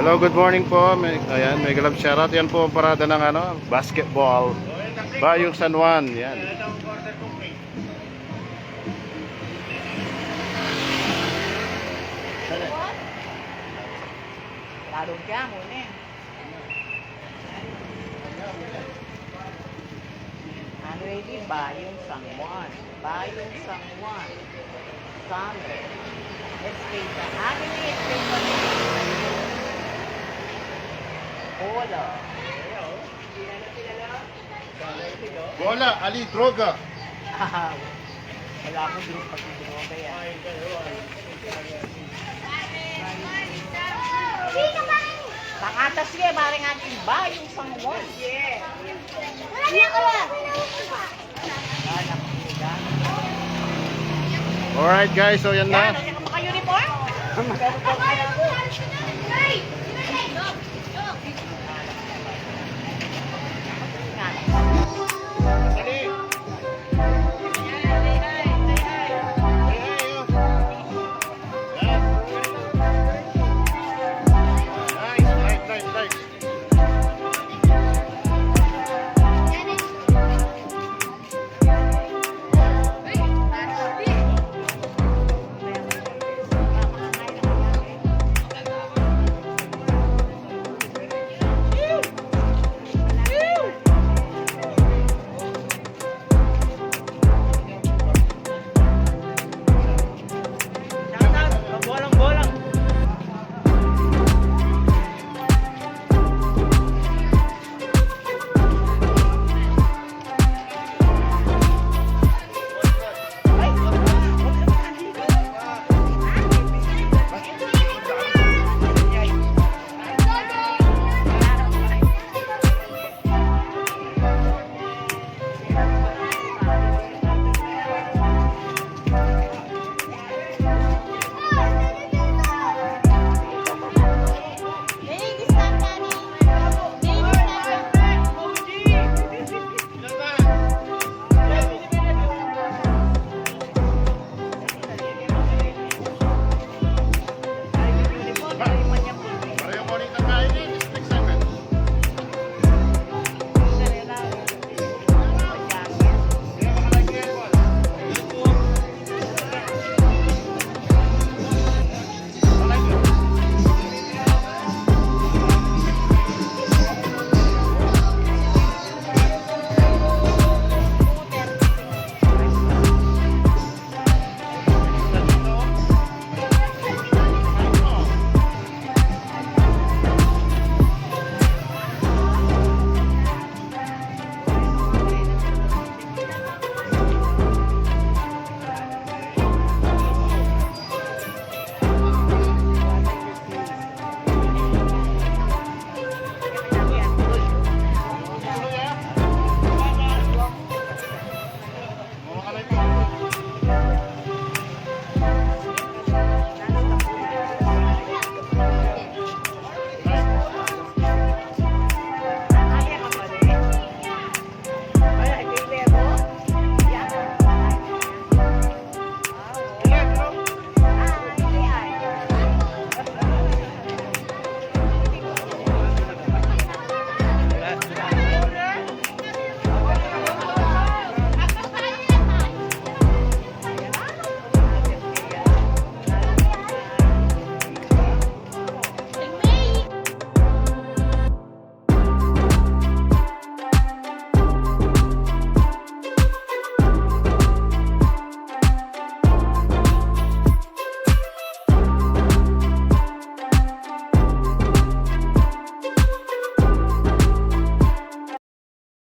Hello, good morning po. Ayan, may galab shoutout. Yan po ang parada ng basketball. Bayung San Juan. Yan. Larong kaya muna eh. Ano ready? Bayung San Juan. Bayung San Juan. Sunday. Let's take the agony. Let's take the Bola. Bola, Ali, droga. Wala akong din pag-droga yan. Pangatas sige, maring ating Bayung San Juan. Alright guys, so yan na. Yan, ano yung maka-uniform?